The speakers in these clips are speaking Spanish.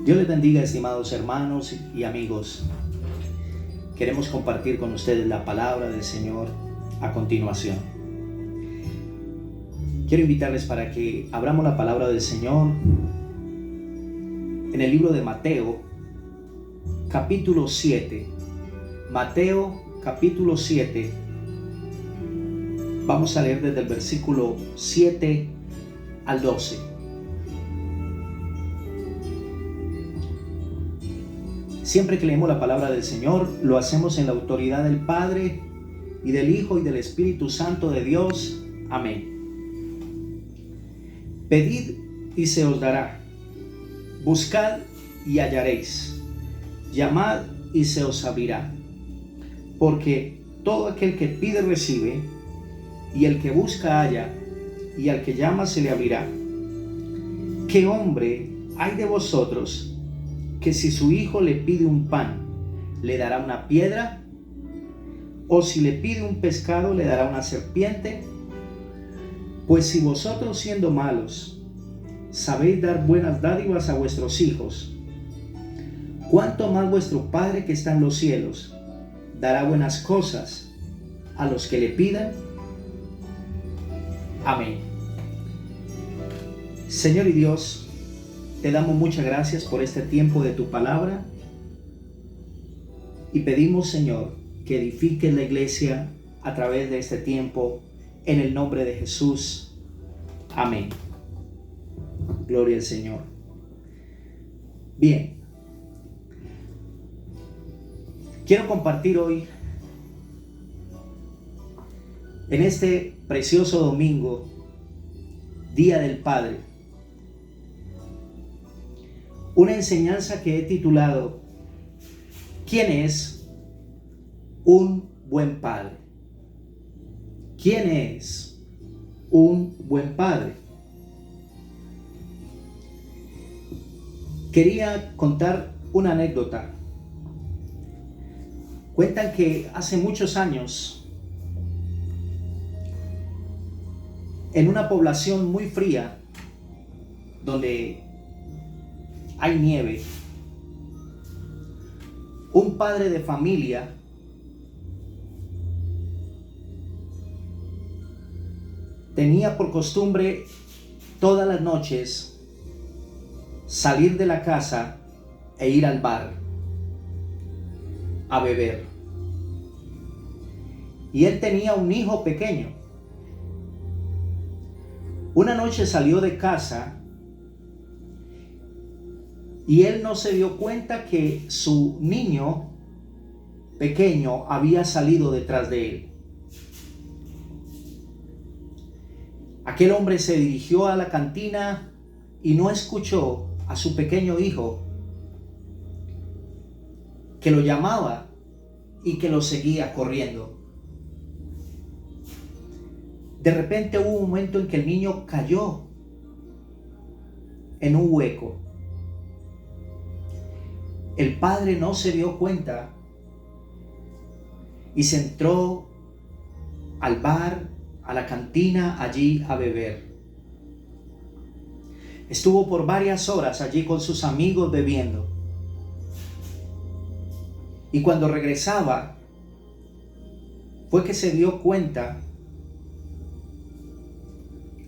Dios les bendiga, estimados hermanos y amigos. Queremos compartir con ustedes la palabra del Señor a continuación. Quiero invitarles para que abramos la palabra del Señor en el libro de Mateo, capítulo 7. Mateo, capítulo 7. Vamos a leer desde el versículo 7 al 12. Siempre que leemos la palabra del Señor, lo hacemos en la autoridad del Padre y del Hijo y del Espíritu Santo de Dios. Amén. Pedid y se os dará. Buscad y hallaréis. Llamad y se os abrirá. Porque todo aquel que pide recibe, y el que busca halla, y al que llama se le abrirá. ¿Qué hombre hay de vosotros que si su hijo le pide un pan, le dará una piedra? ¿O si le pide un pescado, le dará una serpiente? Pues si vosotros, siendo malos, sabéis dar buenas dádivas a vuestros hijos, ¿cuánto más vuestro Padre que está en los cielos dará buenas cosas a los que le pidan? Amén. Señor y Dios, te damos muchas gracias por este tiempo de tu palabra y pedimos, Señor, que edifiques la iglesia a través de este tiempo en el nombre de Jesús. Amén. Gloria al Señor. Bien. Quiero compartir hoy, en este precioso domingo, Día del Padre, una enseñanza que he titulado ¿Quién es un buen padre? ¿Quién es un buen padre? Quería contar una anécdota. Cuentan que hace muchos años, en una población muy fría, donde hay nieve, un padre de familia tenía por costumbre todas las noches salir de la casa e ir al bar a beber. Y él tenía un hijo pequeño. Una noche salió de casa y él no se dio cuenta que su niño pequeño había salido detrás de él. Aquel hombre se dirigió a la cantina y no escuchó a su pequeño hijo, que lo llamaba y que lo seguía corriendo. De repente hubo un momento en que el niño cayó en un hueco. El padre no se dio cuenta y se entró al bar, a la cantina, allí a beber. Estuvo por varias horas allí con sus amigos bebiendo. Y cuando regresaba, fue que se dio cuenta,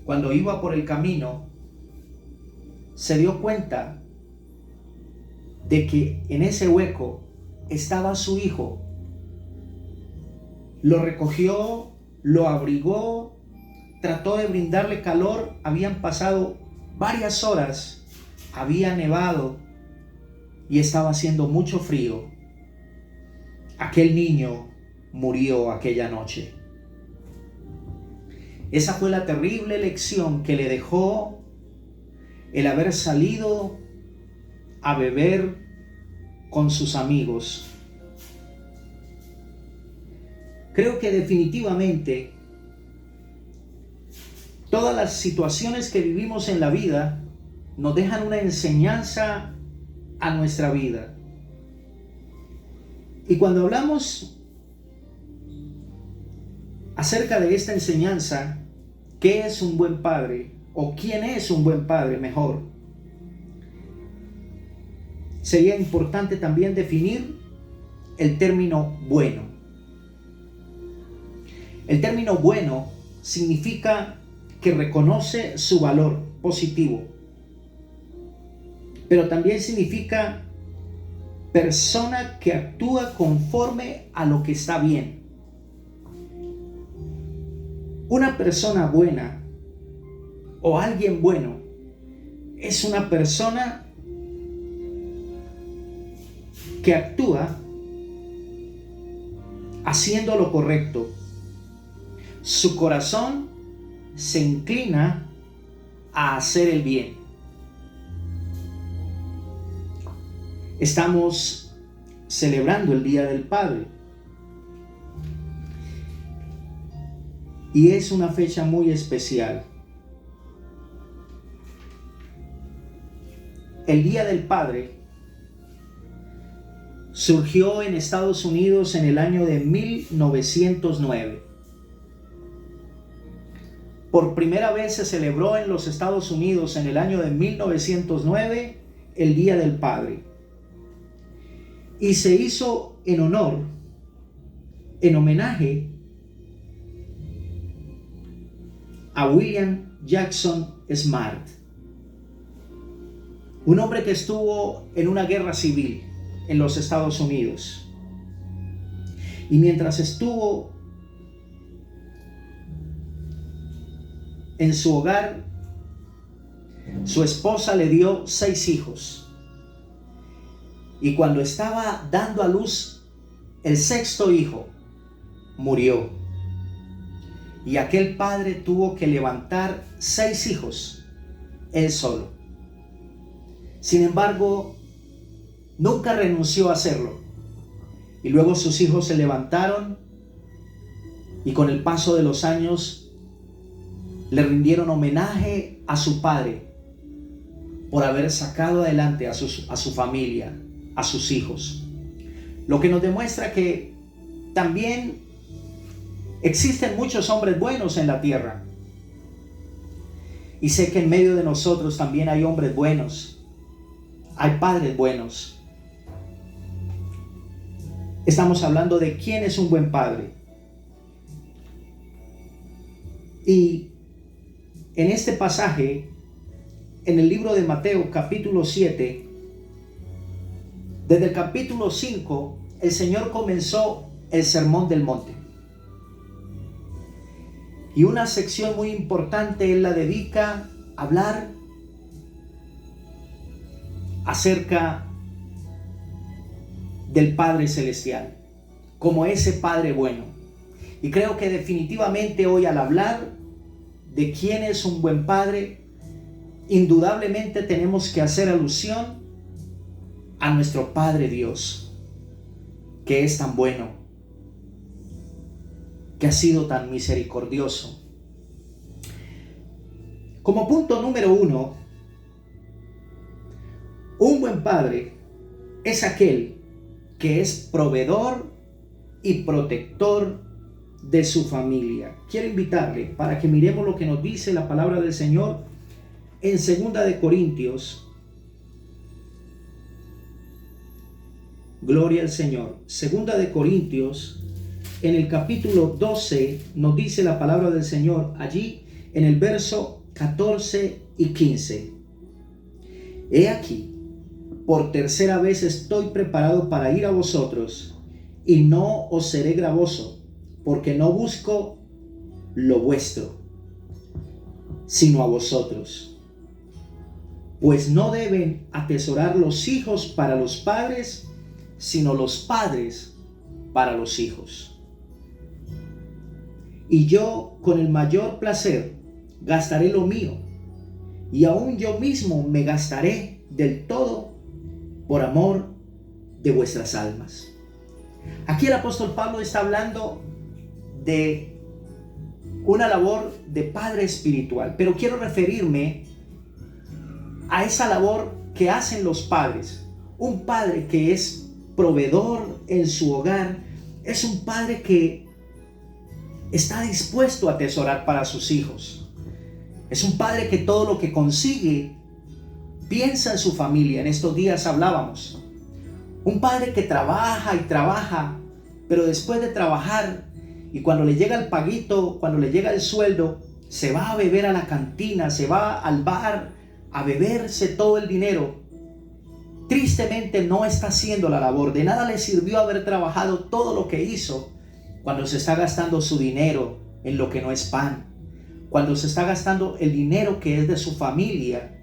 cuando iba por el camino, se dio cuenta de que en ese hueco estaba su hijo. Lo recogió, lo abrigó, trató de brindarle calor. Habían pasado varias horas, había nevado y estaba haciendo mucho frío. Aquel niño murió aquella noche. Esa fue la terrible lección que le dejó el haber salido a beber con sus amigos. Creo que definitivamente todas las situaciones que vivimos en la vida nos dejan una enseñanza a nuestra vida. Y cuando hablamos acerca de esta enseñanza, ¿qué es un buen padre? ¿O quién es un buen padre mejor? sería importante también definir el término bueno. El término bueno significa que reconoce su valor positivo, pero también significa persona que actúa conforme a lo que está bien. Una persona buena o alguien bueno es una persona que actúa haciendo lo correcto. Su corazón se inclina a hacer el bien. Estamos celebrando el Día del Padre y es una fecha muy especial. El Día del Padre surgió en Estados Unidos en el año de 1909. Por primera vez se celebró en los Estados Unidos en el año de 1909 el Día del Padre. Y se hizo en homenaje a William Jackson Smart, un hombre que estuvo en una guerra civil en los Estados Unidos. Y mientras estuvo en su hogar, su esposa le dio 6 hijos. Y cuando estaba dando a luz el 6º hijo, murió. Y aquel padre tuvo que levantar 6 hijos, él solo. Sin embargo, nunca renunció a hacerlo. Y luego sus hijos se levantaron y con el paso de los años le rindieron homenaje a su padre por haber sacado adelante a su familia, a sus hijos. Lo que nos demuestra que también existen muchos hombres buenos en la tierra. Y sé que en medio de nosotros también hay hombres buenos, hay padres buenos. Estamos hablando de quién es un buen padre. Y en este pasaje, en el libro de Mateo capítulo 7, desde el capítulo 5, el Señor comenzó el Sermón del Monte. Y una sección muy importante Él la dedica a hablar acerca del Padre Celestial, como ese Padre bueno. Y creo que definitivamente hoy, al hablar de quién es un buen Padre, indudablemente tenemos que hacer alusión a nuestro Padre Dios, que es tan bueno, que ha sido tan misericordioso. Como punto número 1, un buen padre es aquel que es proveedor y protector de su familia. Quiero invitarle para que miremos lo que nos dice la palabra del Señor en 2 de Corintios. Gloria al Señor. 2 de Corintios, en el capítulo 12, nos dice la palabra del Señor allí en el verso 14 y 15. He aquí, por tercera vez estoy preparado para ir a vosotros, y no os seré gravoso, porque no busco lo vuestro, sino a vosotros. Pues no deben atesorar los hijos para los padres, sino los padres para los hijos. Y yo con el mayor placer gastaré lo mío, y aún yo mismo me gastaré del todo por amor de vuestras almas. Aquí el apóstol Pablo está hablando de una labor de padre espiritual, pero quiero referirme a esa labor que hacen los padres. Un padre que es proveedor en su hogar es un padre que está dispuesto a atesorar para sus hijos. Es un padre que todo lo que consigue piensa en su familia. En estos días hablábamos Un padre que trabaja y trabaja, pero después de trabajar y cuando le llega el paguito, cuando le llega el sueldo, se va a beber a la cantina, se va al bar a beberse todo el dinero. Tristemente no está haciendo la labor. De nada le sirvió haber trabajado todo lo que hizo cuando se está gastando su dinero en lo que no es pan. Cuando se está gastando el dinero que es de su familia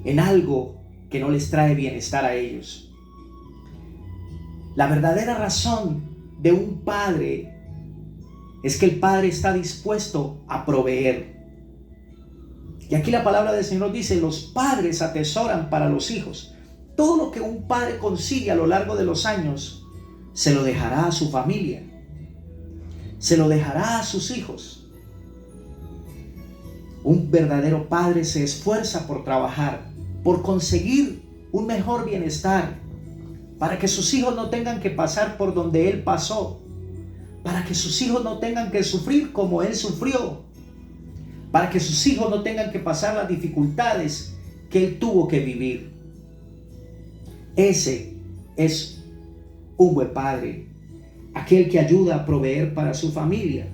en algo que no les trae bienestar a ellos. La verdadera razón de un padre es que el padre está dispuesto a proveer. Y aquí la palabra del Señor dice: los padres atesoran para los hijos. Todo lo que un padre consigue a lo largo de los años, se lo dejará a su familia, se lo dejará a sus hijos. Un verdadero padre se esfuerza por trabajar, por conseguir un mejor bienestar, para que sus hijos no tengan que pasar por donde él pasó, para que sus hijos no tengan que sufrir como él sufrió, para que sus hijos no tengan que pasar las dificultades que él tuvo que vivir. Ese es un buen padre, aquel que ayuda a proveer para su familia.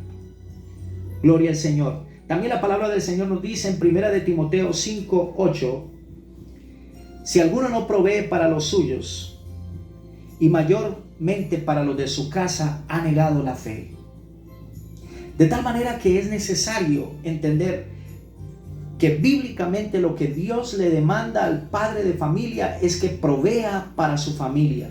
Gloria al Señor. También la palabra del Señor nos dice en 1 de Timoteo 5:8: si alguno no provee para los suyos, y mayormente para los de su casa, ha negado la fe. De tal manera que es necesario entender que bíblicamente lo que Dios le demanda al padre de familia es que provea para su familia.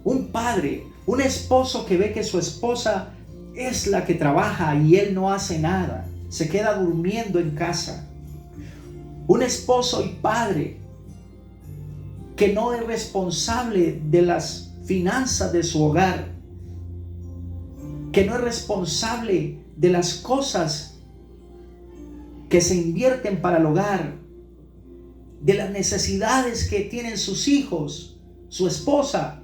Un padre, un esposo que ve que su esposa es la que trabaja y él no hace nada, se queda durmiendo en casa. Un esposo y padre que no es responsable de las finanzas de su hogar, que no es responsable de las cosas que se invierten para el hogar, de las necesidades que tienen sus hijos, su esposa,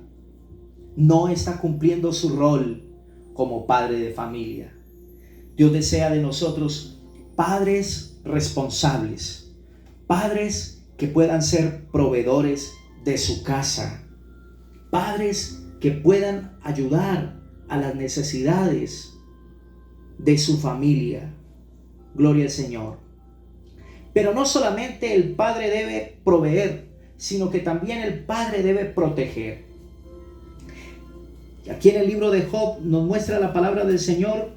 no está cumpliendo su rol como padre de familia. Dios desea de nosotros padres responsables, padres que puedan ser proveedores de su casa, padres que puedan ayudar a las necesidades de su familia. Gloria al Señor. Pero no solamente el padre debe proveer, sino que también el padre debe proteger. Aquí en el libro de Job nos muestra la palabra del Señor.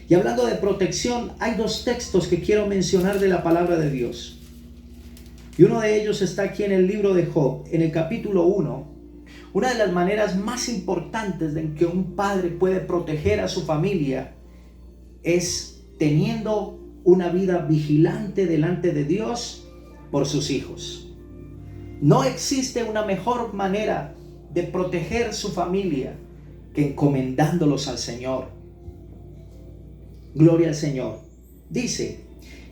Y hablando de protección, hay dos textos que quiero mencionar de la palabra de Dios. Y uno de ellos está aquí en el libro de Job, en el capítulo 1. Una de las maneras más importantes en que un padre puede proteger a su familia es teniendo una vida vigilante delante de Dios por sus hijos. No existe una mejor manera de proteger su familia que encomendándolos al Señor. Gloria al Señor. Dice: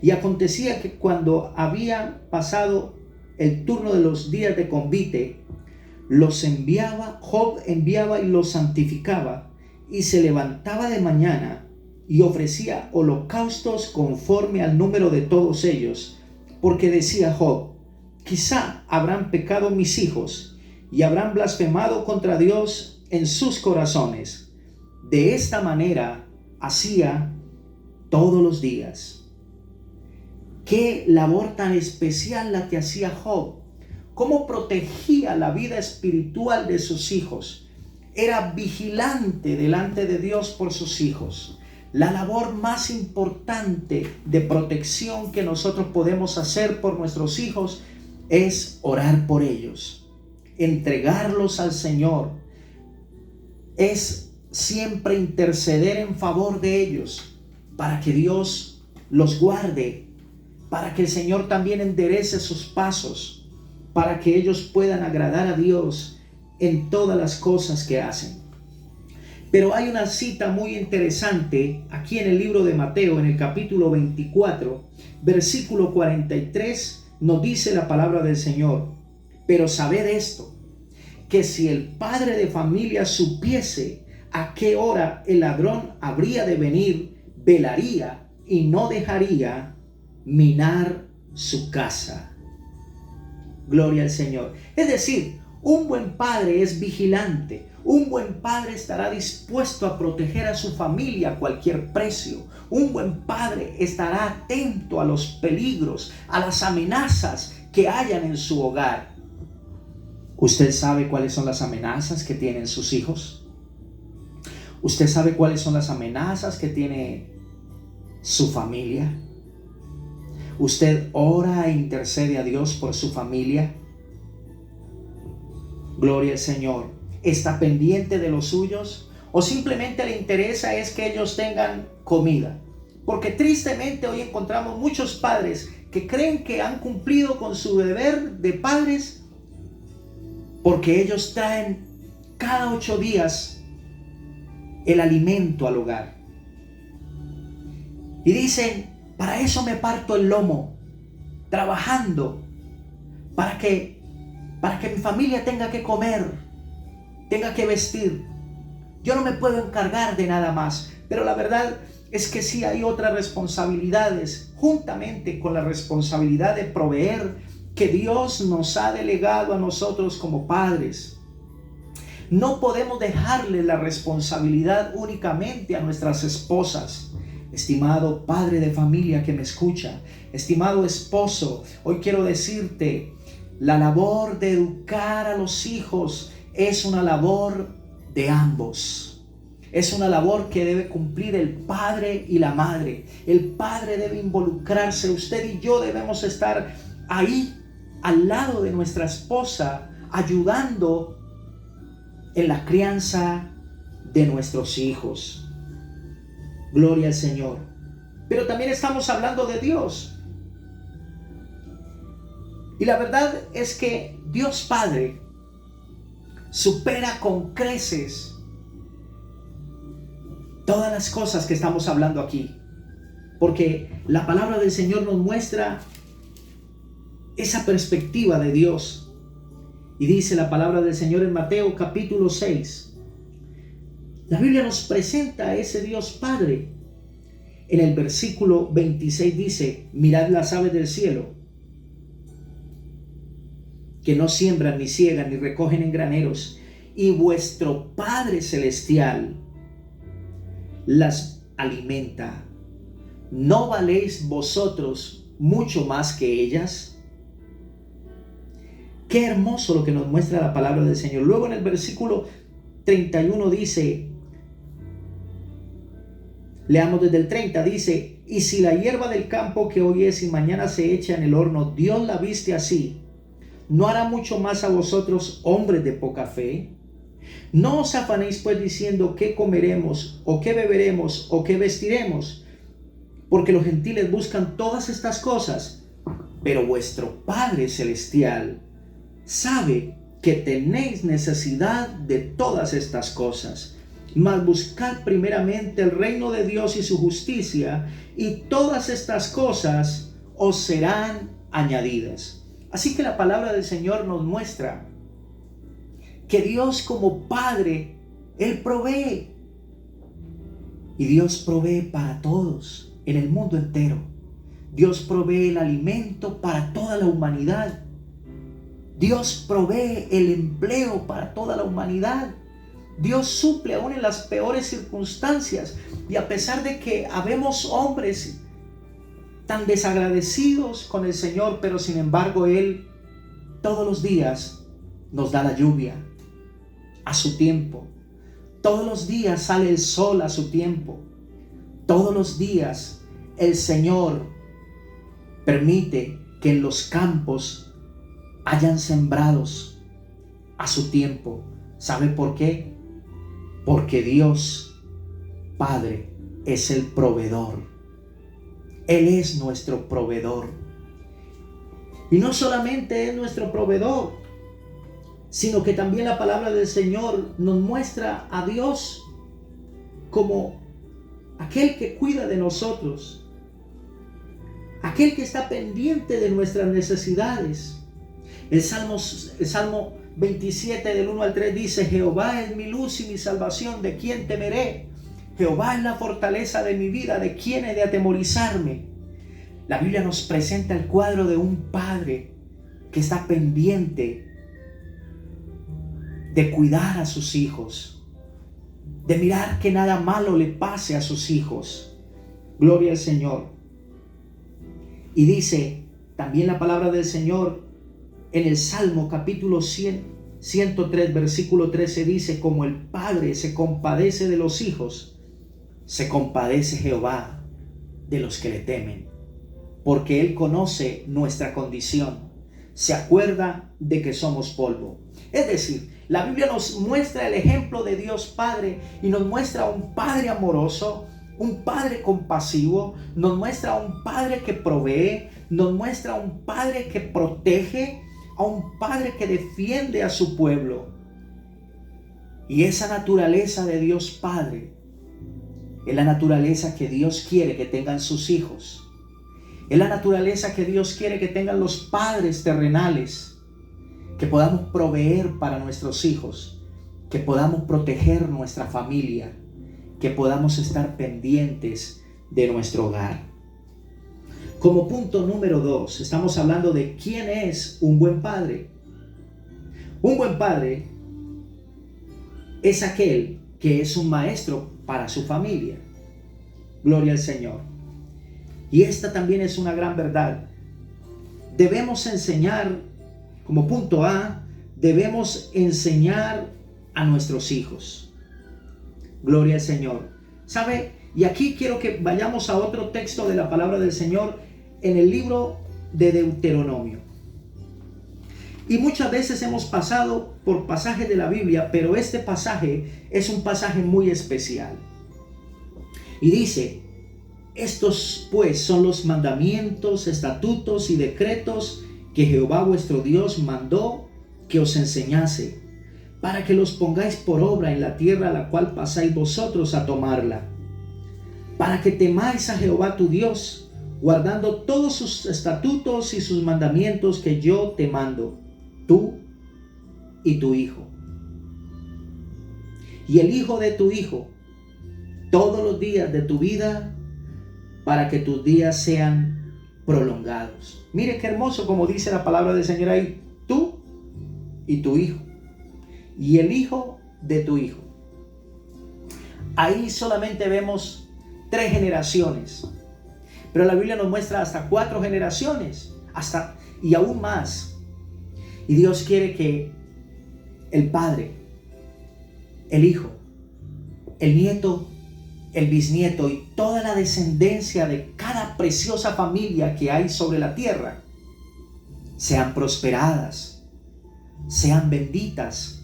y acontecía que cuando había pasado el turno de los días de convite, Job enviaba y los santificaba, y se levantaba de mañana y ofrecía holocaustos conforme al número de todos ellos, porque decía Job: quizá habrán pecado mis hijos y habrán blasfemado contra Dios en sus corazones. De esta manera hacía todos los días. Qué labor tan especial la que hacía Job. Cómo protegía la vida espiritual de sus hijos. Era vigilante delante de Dios por sus hijos. La labor más importante de protección que nosotros podemos hacer por nuestros hijos es orar por ellos, entregarlos al Señor. Es siempre interceder en favor de ellos para que Dios los guarde, para que el Señor también enderece sus pasos, para que ellos puedan agradar a Dios en todas las cosas que hacen. Pero hay una cita muy interesante aquí en el libro de Mateo, en el capítulo 24, versículo 43, nos dice la palabra del Señor: pero sabed esto, que si el padre de familia supiese a qué hora el ladrón habría de venir, velaría y no dejaría minar su casa. Gloria al Señor. Es decir, Un buen padre es vigilante. Un buen padre estará dispuesto a proteger a su familia a cualquier precio. Un buen padre estará atento a los peligros, a las amenazas que hayan en su hogar. ¿Usted sabe cuáles son las amenazas que tienen sus hijos? ¿Usted sabe cuáles son las amenazas que tiene su familia? ¿Usted ora e intercede a Dios por su familia? Gloria al Señor. ¿Está pendiente de los suyos? ¿O simplemente le interesa es que ellos tengan comida? Porque tristemente hoy encontramos muchos padres que creen que han cumplido con su deber de padres porque ellos traen cada 8 días el alimento al hogar. Y dicen, para eso me parto el lomo, trabajando, para que mi familia tenga que comer, tenga que vestir. Yo no me puedo encargar de nada más. Pero la verdad es que sí hay otras responsabilidades, juntamente con la responsabilidad de proveer, que Dios nos ha delegado a nosotros como padres. No podemos dejarle la responsabilidad únicamente a nuestras esposas. Estimado padre de familia que me escucha, estimado esposo, hoy quiero decirte, la labor de educar a los hijos es una labor de ambos. Es una labor que debe cumplir el padre y la madre. El padre debe involucrarse. Usted y yo debemos estar ahí al lado de nuestra esposa, ayudando en la crianza de nuestros hijos. Gloria al Señor. Pero también estamos hablando de Dios. Y la verdad es que Dios Padre supera con creces todas las cosas que estamos hablando aquí. Porque la palabra del Señor nos muestra esa perspectiva de Dios. Y dice la palabra del Señor en Mateo capítulo 6. La Biblia nos presenta a ese Dios Padre. En el versículo 26 dice, mirad las aves del cielo, que no siembran, ni ciegan, ni recogen en graneros, y vuestro Padre Celestial las alimenta. ¿No valéis vosotros mucho más que ellas? Qué hermoso lo que nos muestra la palabra del Señor. Luego en el versículo 31 dice, leamos desde el 30, dice, y si la hierba del campo que hoy es y mañana se echa en el horno, Dios la viste así, ¿no hará mucho más a vosotros, hombres de poca fe? No os afanéis pues diciendo qué comeremos, o qué beberemos, o qué vestiremos, porque los gentiles buscan todas estas cosas, pero vuestro Padre Celestial sabe que tenéis necesidad de todas estas cosas. Mas buscad primeramente el reino de Dios y su justicia, y todas estas cosas os serán añadidas. Así que la palabra del Señor nos muestra que Dios como Padre, Él provee. Y Dios provee para todos en el mundo entero. Dios provee el alimento para toda la humanidad. Dios provee el empleo para toda la humanidad. Dios suple aún en las peores circunstancias. Y a pesar de que habemos hombres tan desagradecidos con el Señor, pero sin embargo Él todos los días nos da la lluvia a su tiempo. Todos los días sale el sol a su tiempo. Todos los días el Señor permite que en los campos hayan sembrados a su tiempo. ¿Sabe por qué? Porque Dios Padre es el proveedor. Él es nuestro proveedor. Y no solamente es nuestro proveedor, sino que también la palabra del Señor nos muestra a Dios como aquel que cuida de nosotros, aquel que está pendiente de nuestras necesidades. El Salmo 27 del 1 al 3 dice, Jehová es mi luz y mi salvación, ¿de quién temeré? Jehová es la fortaleza de mi vida, ¿de quién he de atemorizarme? La Biblia nos presenta el cuadro de un padre que está pendiente de cuidar a sus hijos, de mirar que nada malo le pase a sus hijos. Gloria al Señor. Y dice también la palabra del Señor en el Salmo capítulo 103, versículo 13, dice: como el Padre se compadece de los hijos, se compadece Jehová de los que le temen, porque Él conoce nuestra condición, se acuerda de que somos polvo. Es decir, la Biblia nos muestra el ejemplo de Dios Padre y nos muestra un Padre amoroso, un Padre compasivo, nos muestra un Padre que provee, nos muestra un Padre que protege, a un Padre que defiende a su pueblo. Y esa naturaleza de Dios Padre es la naturaleza que Dios quiere que tengan sus hijos. Es la naturaleza que Dios quiere que tengan los padres terrenales, que podamos proveer para nuestros hijos, que podamos proteger nuestra familia, que podamos estar pendientes de nuestro hogar. Como punto número 2, estamos hablando de quién es un buen padre. Un buen padre es aquel que es un maestro para su familia. Gloria al Señor. Y esta también es una gran verdad. Debemos enseñar, como punto A, debemos enseñar a nuestros hijos. Gloria al Señor. ¿Sabe? Y aquí quiero que vayamos a otro texto de la palabra del Señor en el libro de Deuteronomio. Y muchas veces hemos pasado por pasajes de la Biblia, pero este pasaje es un pasaje muy especial. Y dice: estos pues son los mandamientos, estatutos y decretos que Jehová vuestro Dios mandó que os enseñase, para que los pongáis por obra en la tierra a la cual pasáis vosotros a tomarla, para que temáis a Jehová tu Dios, guardando todos sus estatutos y sus mandamientos que yo te mando, tú y tu hijo, y el hijo de tu hijo, todos los días de tu vida, para que tus días sean prolongados. Mire qué hermoso como dice la palabra del Señor ahí: tú y tu hijo, y el hijo de tu hijo. Ahí solamente vemos 3 generaciones, pero la Biblia nos muestra hasta 4 generaciones, y aún más. Y Dios quiere que el padre, el hijo, el nieto, el bisnieto y toda la descendencia de cada preciosa familia que hay sobre la tierra sean prosperadas, sean benditas.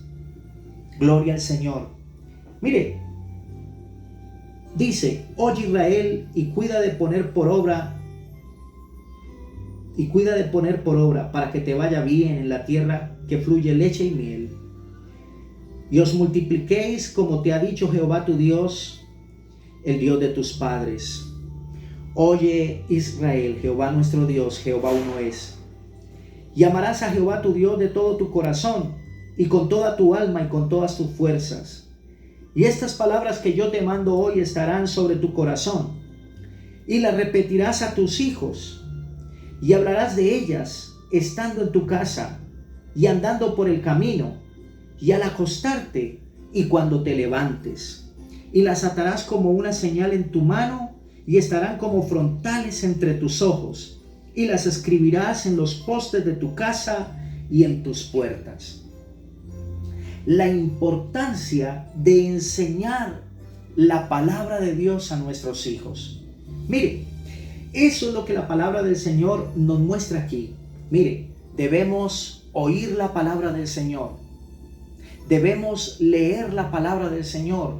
Gloria al Señor. Mire, dice: oye Israel, y cuida de poner por obra para que te vaya bien en la tierra que fluye leche y miel, y os multipliquéis como te ha dicho Jehová tu Dios, el Dios de tus padres. Oye Israel, Jehová nuestro Dios, Jehová uno es. Y amarás a Jehová tu Dios de todo tu corazón, y con toda tu alma, y con todas tus fuerzas. Y estas palabras que yo te mando hoy estarán sobre tu corazón, y las repetirás a tus hijos, y hablarás de ellas estando en tu casa, y andando por el camino, y al acostarte, y cuando te levantes. Y las atarás como una señal en tu mano, y estarán como frontales entre tus ojos, y las escribirás en los postes de tu casa y en tus puertas. La importancia de enseñar la palabra de Dios a nuestros hijos. Mire, eso es lo que la palabra del Señor nos muestra aquí. Mire, debemos oír la palabra del Señor, debemos leer la palabra del Señor,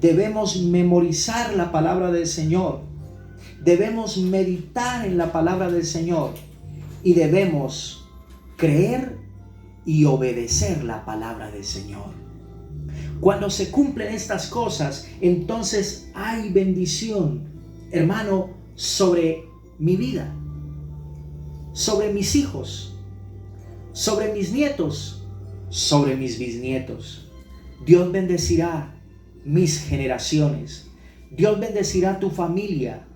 debemos memorizar la palabra del Señor, debemos meditar en la palabra del Señor, y debemos creer y obedecer la palabra del Señor. Cuando se cumplen estas cosas, entonces hay bendición, hermano, sobre mi vida, sobre mis hijos, sobre mis nietos, sobre mis bisnietos. Dios bendecirá mis generaciones. Dios bendecirá tu familia.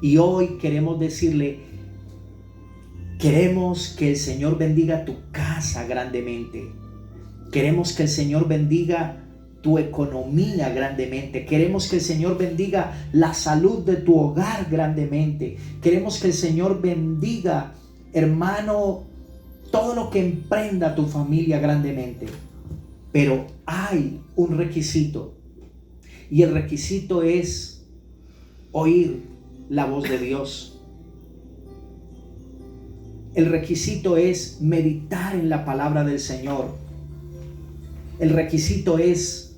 Y hoy queremos decirle: queremos que el Señor bendiga tu casa grandemente. Queremos que el Señor bendiga tu economía grandemente. Queremos que el Señor bendiga la salud de tu hogar grandemente. Queremos que el Señor bendiga, hermano, todo lo que emprenda tu familia grandemente. Pero hay un requisito, y el requisito es oír la voz de Dios. El requisito es meditar en la palabra del Señor. El requisito es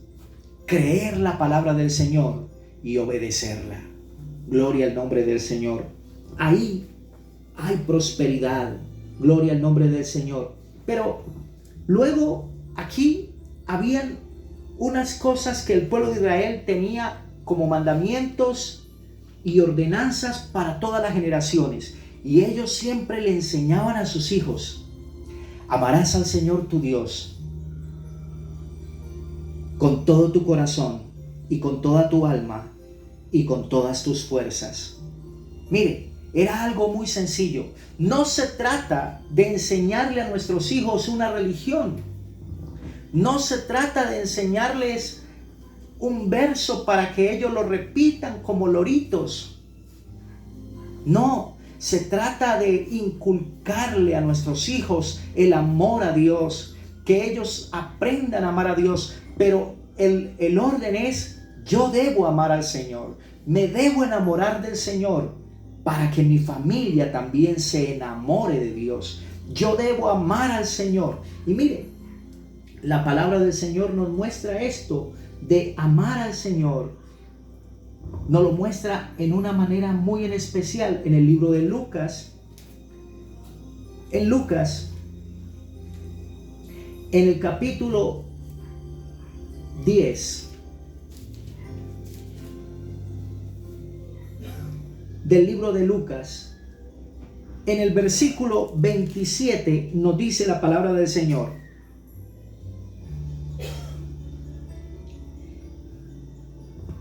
creer la palabra del Señor y obedecerla. Gloria al nombre del Señor. Ahí hay prosperidad. Gloria al nombre del Señor. Pero luego aquí habían unas cosas que el pueblo de Israel tenía como mandamientos y ordenanzas para todas las generaciones. Y ellos siempre le enseñaban a sus hijos: amarás al Señor tu Dios con todo tu corazón y con toda tu alma y con todas tus fuerzas. Mire, era algo muy sencillo. No se trata de enseñarle a nuestros hijos una religión. No se trata de enseñarles un verso para que ellos lo repitan como loritos. No, se trata de inculcarle a nuestros hijos el amor a Dios, que ellos aprendan a amar a Dios. Pero el orden es: yo debo amar al Señor, me debo enamorar del Señor para que mi familia también se enamore de Dios. Yo debo amar al Señor. Y mire, la palabra del Señor nos muestra esto de amar al Señor. Nos lo muestra en una manera muy en especial en el libro de Lucas. En Lucas, en el capítulo 10 del libro de Lucas, en el versículo 27 nos dice la palabra del Señor: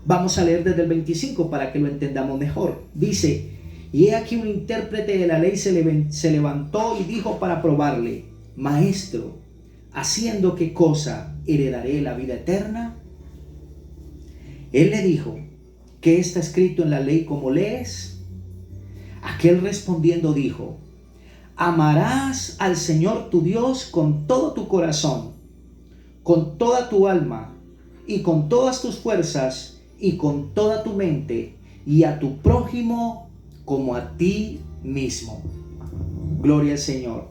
vamos a leer desde el 25 para que lo entendamos mejor. Dice: y he aquí un intérprete de la ley se levantó y dijo para probarle: Maestro, ¿haciendo qué cosa heredaré la vida eterna? Él le dijo: ¿qué está escrito en la ley, como lees? Aquel respondiendo dijo: amarás al Señor tu Dios con todo tu corazón, con toda tu alma y con todas tus fuerzas y con toda tu mente, y a tu prójimo como a ti mismo. Gloria al Señor.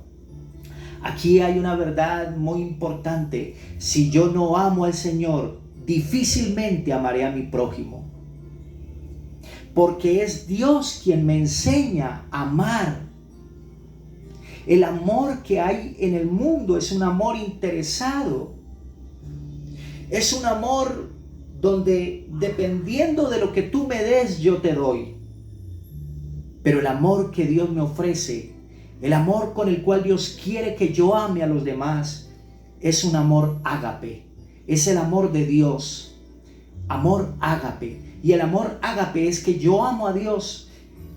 Aquí hay una verdad muy importante. Si yo no amo al Señor, difícilmente amaré a mi prójimo. Porque es Dios quien me enseña a amar. El amor que hay en el mundo es un amor interesado. Es un amor donde, dependiendo de lo que tú me des, yo te doy. Pero el amor que Dios me ofrece, el amor con el cual Dios quiere que yo ame a los demás, es un amor ágape. Es el amor de Dios. Amor ágape. Y el amor ágape es que yo amo a Dios.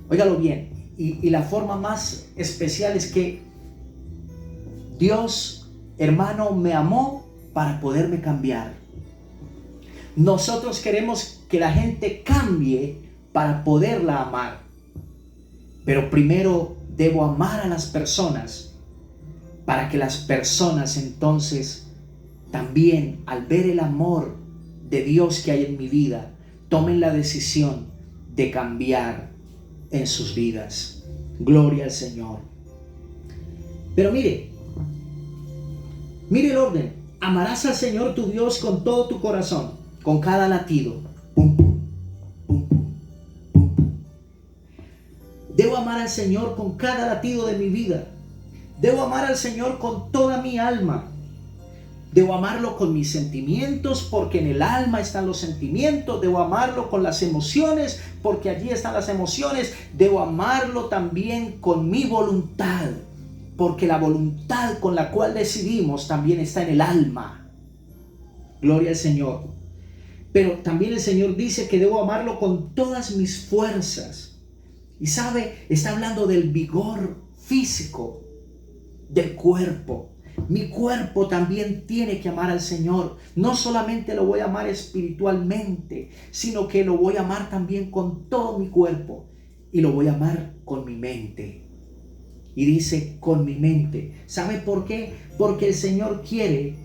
Óigalo bien. Y la forma más especial es que Dios, hermano, me amó para poderme cambiar. Nosotros queremos que la gente cambie para poderla amar. Pero primero debo amar a las personas para que las personas entonces también, al ver el amor de Dios que hay en mi vida, tomen la decisión de cambiar en sus vidas. Gloria al Señor. Pero mire el orden. Amarás al Señor tu Dios con todo tu corazón, con cada latido. Pum, pum, pum, pum, pum, pum. Debo amar al Señor con cada latido de mi vida. Debo amar al Señor con toda mi alma. Debo amarlo con mis sentimientos, porque en el alma están los sentimientos. Debo amarlo con las emociones, porque allí están las emociones. Debo amarlo también con mi voluntad, porque la voluntad con la cual decidimos también está en el alma. Gloria al Señor. Pero también el Señor dice que debo amarlo con todas mis fuerzas. Y sabe, está hablando del vigor físico del cuerpo. mi cuerpo también tiene que amar al Señor. No solamente lo voy a amar espiritualmente, sino que lo voy a amar también con todo mi cuerpo. Y lo voy a amar con mi mente. Y dice con mi mente. ¿Sabe por qué? Porque el Señor quiere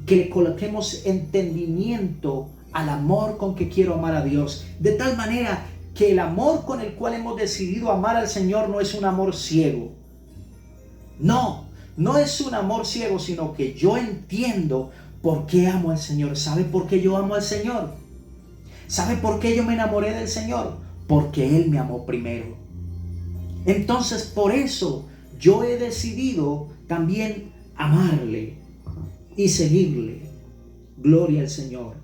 que le coloquemos entendimiento al amor con que quiero amar a Dios. De tal manera que el amor con el cual hemos decidido amar al Señor no es un amor ciego. No es un amor ciego, sino que yo entiendo por qué amo al Señor. ¿Sabe por qué yo amo al Señor? ¿Sabe por qué yo me enamoré del Señor? Porque Él me amó primero. Entonces, por eso yo he decidido también amarle y seguirle. Gloria al Señor.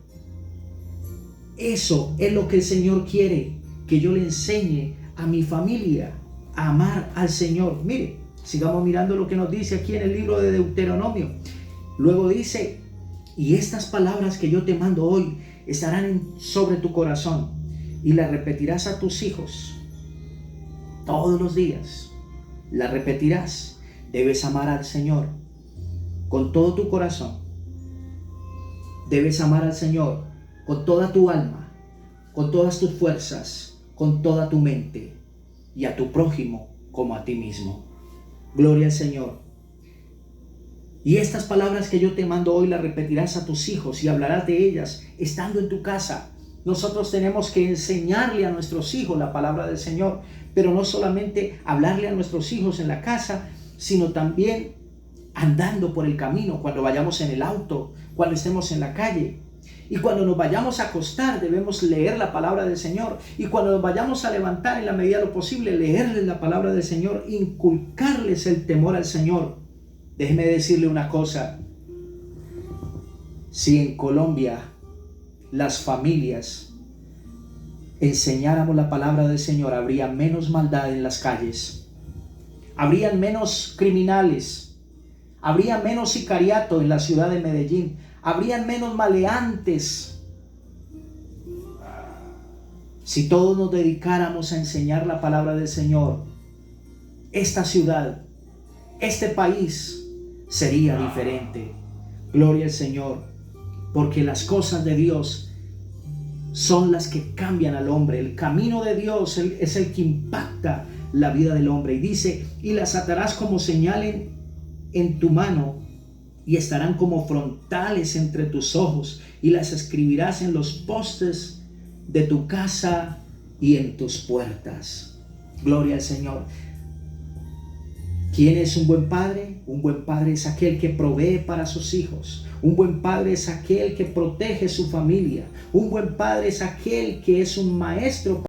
Eso es lo que el Señor quiere, que yo le enseñe a mi familia a amar al Señor. Mire, sigamos mirando lo que nos dice aquí en el libro de Deuteronomio. Luego dice, y estas palabras que yo te mando hoy estarán sobre tu corazón y las repetirás a tus hijos todos los días. Las repetirás. Debes amar al Señor con todo tu corazón. Debes amar al Señor con toda tu alma, con todas tus fuerzas, con toda tu mente, y a tu prójimo como a ti mismo. Gloria al Señor. Y estas palabras que yo te mando hoy las repetirás a tus hijos y hablarás de ellas estando en tu casa. Nosotros tenemos que enseñarle a nuestros hijos la palabra del Señor, pero no solamente hablarle a nuestros hijos en la casa, sino también andando por el camino, cuando vayamos en el auto, cuando estemos en la calle. Y cuando nos vayamos a acostar debemos leer la palabra del Señor. Y cuando nos vayamos a levantar, en la medida de lo posible, leerles la palabra del Señor, inculcarles el temor al Señor. Déjeme decirle una cosa. Si en Colombia las familias enseñáramos la palabra del Señor, habría menos maldad en las calles. Habrían menos criminales. Habría menos sicariato en la ciudad de Medellín. Habrían menos maleantes. Si todos nos dedicáramos a enseñar la palabra del Señor, esta ciudad, este país sería diferente. Gloria al Señor, porque las cosas de Dios son las que cambian al hombre. El camino de Dios es el que impacta la vida del hombre. Y dice, y las atarás como señal en tu mano, y estarán como frontales entre tus ojos, y las escribirás en los postes de tu casa y en tus puertas. Gloria al Señor. ¿Quién es un buen padre? Un buen padre es aquel que provee para sus hijos. Un buen padre es aquel que protege su familia. Un buen padre es aquel que es un maestro